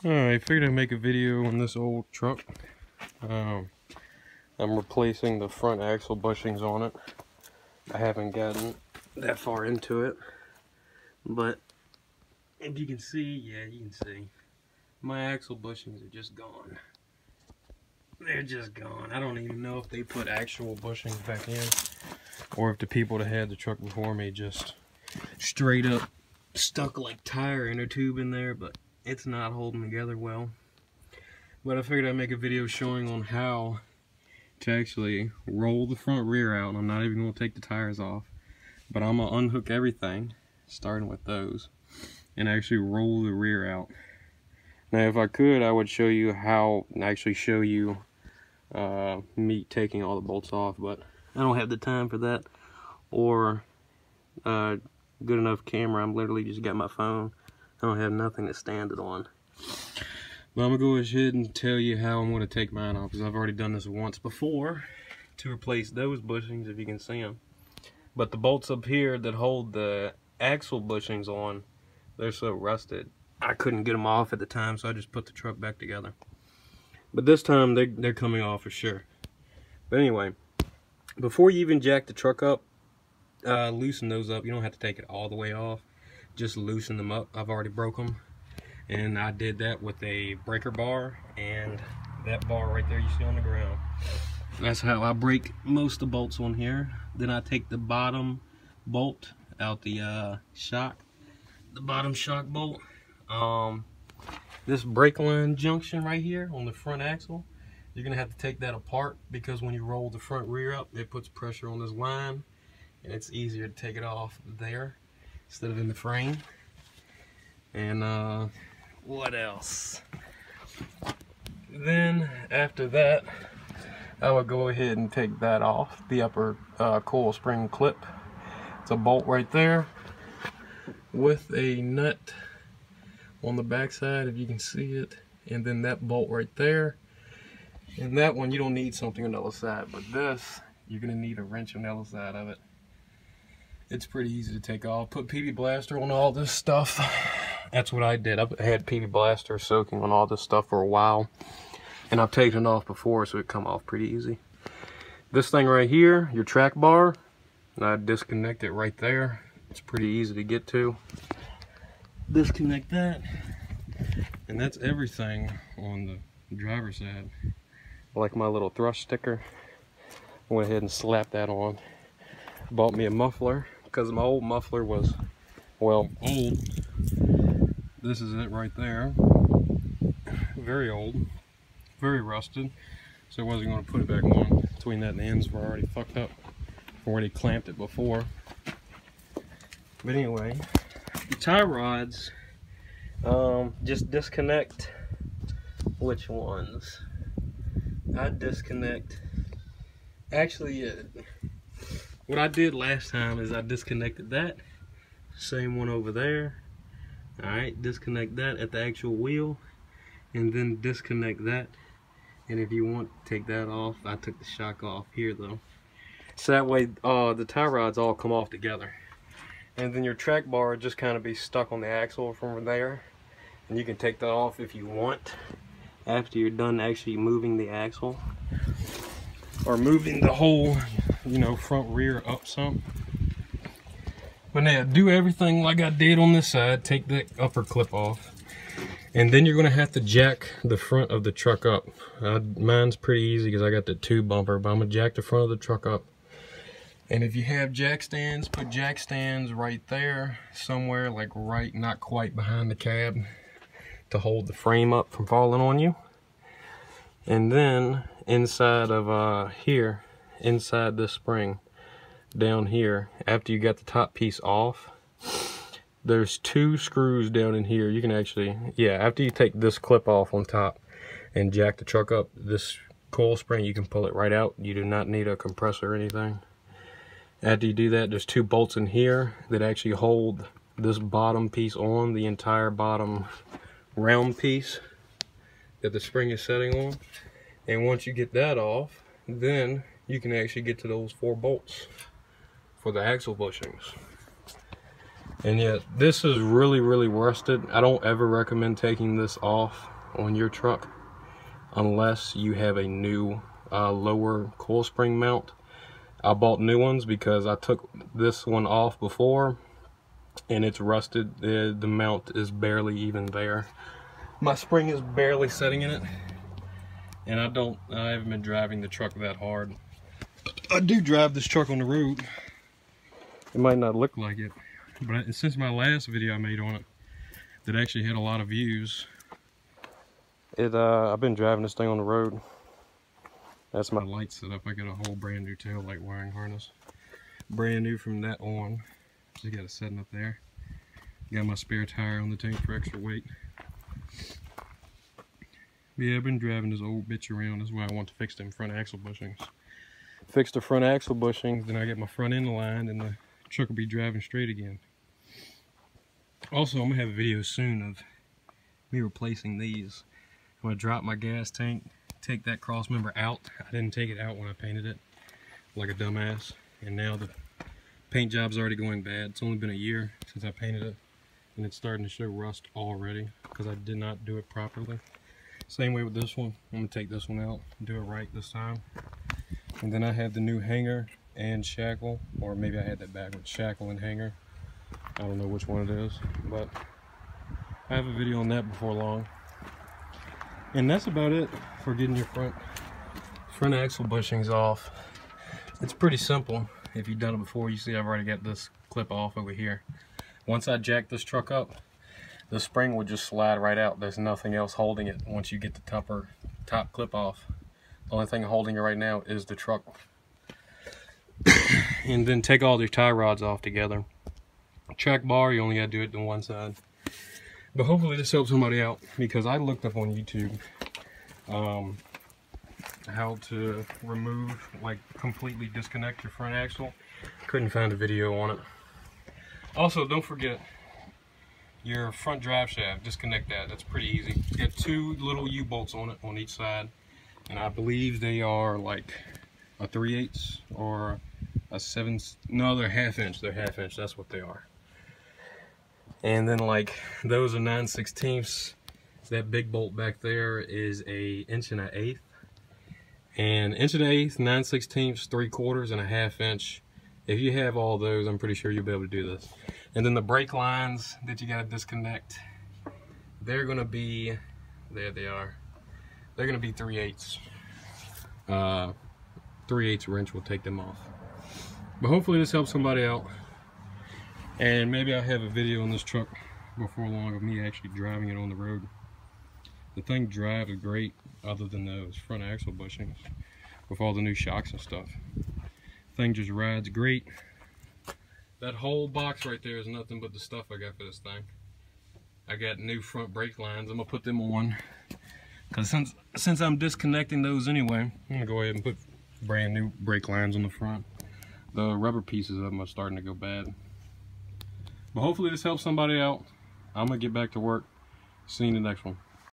Alright, I figured I'd make a video on this old truck. I'm replacing the front axle bushings on it. I haven't gotten that far into it, but if you can see, yeah, you can see, my axle bushings are just gone. They're just gone. I don't even know if they put actual bushings back in, or if the people that had the truck before me just straight up stuck like tire inner tube in there, but it's not holding together well. But I figured I'd make a video showing on how to actually roll the front rear out. I'm not even going to take the tires off, but I'm going to unhook everything, starting with those, and actually roll the rear out. Now if I could, I would show you how, actually show you me taking all the bolts off, but I don't have the time for that, or good enough camera. I'm literally just got my phone. I don't have nothing to stand it on. But I'm going to go ahead and tell you how I'm going to take mine off, because I've already done this once before to replace those bushings, if you can see them. But the bolts up here that hold the axle bushings on, they're so rusted, I couldn't get them off at the time, so I just put the truck back together. But this time they're coming off for sure. But anyway, before you even jack the truck up, loosen those up. You don't have to take it all the way off, just loosen them up. I've already broke them, and I did that with a breaker bar and that bar right there you see on the ground. That's how I break most of the bolts on here. Then I take the bottom bolt out the shock, the bottom shock bolt. This brake line junction right here on the front axle, you're gonna have to take that apart, because when you roll the front rear up, it puts pressure on this line, and it's easier to take it off there instead of in the frame. And what else? Then after that, I would go ahead and take that off, the upper coil spring clip. It's a bolt right there with a nut on the back side, if you can see it, and then that bolt right there. And that one you don't need something on the other side, but this you're gonna need a wrench on the other side of it. It's pretty easy to take off. Put PB Blaster on all this stuff. That's what I did. I've had PB Blaster soaking on all this stuff for a while, and I've taken it off before, so it come off pretty easy. This thing right here, your track bar, I disconnect it right there. It's pretty easy to get to. Disconnect that, and that's everything on the driver's side. Like my little thrush sticker, I went ahead and slapped that on. Bought me a muffler, because my old muffler was, well, old. This is it right there. Very old, very rusted, so I wasn't going to put it back on. Between that and the ends were already fucked up. I already clamped it before. But anyway, the tie rods, just disconnect. Which ones? I disconnect. Actually, what I did last time is I disconnected that. Same one over there. Alright, disconnect that at the actual wheel, and then disconnect that. And if you want to take that off, I took the shock off here though. So that way the tie rods all come off together. And then your track bar just kind of be stuck on the axle from there. And you can take that off if you want, after you're done actually moving the axle, or moving the whole, you know, front rear up some. But now, do everything like I did on this side. Take the upper clip off, and then you're going to have to jack the front of the truck up. Mine's pretty easy because I got the tube bumper, but I'm going to jack the front of the truck up. And if you have jack stands, put jack stands right there, somewhere like right, not quite behind the cab, to hold the frame up from falling on you. And then inside of here, inside this spring, down here, after you got the top piece off, there's 2 screws down in here. You can actually, yeah, after you take this clip off on top and jack the truck up, this coil spring, you can pull it right out. You do not need a compressor or anything. After you do that, there's 2 bolts in here that actually hold this bottom piece on, the entire bottom round piece that the spring is setting on. And once you get that off, then you can actually get to those 4 bolts for the axle bushings. And yet this is really rusted. I don't ever recommend taking this off on your truck unless you have a new lower coil spring mount. I bought new ones because I took this one off before and it's rusted. The mount is barely even there. My spring is barely setting in it, and I haven't been driving the truck that hard. I do drive this truck on the road. It might not look like it, but since my last video I made on it that actually had a lot of views, I've been driving this thing on the road. That's my light setup. I got a whole brand new tail light wiring harness, brand new from that on. Just got it setting up there. Got my spare tire on the tank for extra weight. But yeah, I've been driving this old bitch around. That's why I want to fix them front axle bushings. Fix the front axle bushings, then I get my front end aligned and the truck will be driving straight again. Also, I'm gonna have a video soon of me replacing these. I'm gonna drop my gas tank, take that cross member out. I didn't take it out when I painted it like a dumbass, and now the paint job's already going bad. It's only been a year since I painted it, and it's starting to show rust already because I did not do it properly. Same way with this one. I'm gonna take this one out and do it right this time. And then I have the new hanger and shackle, or maybe I had that backwards, shackle and hanger. I don't know which one it is, but I have a video on that before long. And that's about it for getting your front axle bushings off. It's pretty simple. If you've done it before, you see I've already got this clip off over here. Once I jack this truck up, the spring will just slide right out. There's nothing else holding it once you get the top clip off. The only thing holding it right now is the truck. And then take all your tie rods off together. Track bar, you only gotta do it to one side. But hopefully this helps somebody out, because I looked up on YouTube how to remove, like completely disconnect your front axle. Couldn't find a video on it. Also, don't forget your front drive shaft, disconnect that. That's pretty easy. It's got two little U-bolts on it on each side, and I believe they are like a 3/8 or a 7. No, they're 1/2 inch. They're 1/2 inch. That's what they are. And then like those are 9/16. That big bolt back there is a 1 1/8. And 1 1/8, 9/16, 3/4, and a 1/2 inch. If you have all those, I'm pretty sure you'll be able to do this. And then the brake lines that you gotta disconnect, they're gonna be, there they are. They're gonna be 3/8. 3/8 wrench will take them off. But hopefully this helps somebody out. And maybe I'll have a video on this truck before long of me actually driving it on the road. The thing drives great, other than those front axle bushings with all the new shocks and stuff. Thing just rides great. That whole box right there is nothing but the stuff I got for this thing. I got new front brake lines. I'm gonna put them on, because since I'm disconnecting those anyway, I'm gonna go ahead and put brand new brake lines on the front. The rubber pieces of them are starting to go bad. But hopefully this helps somebody out. I'm gonna get back to work. See you in the next one.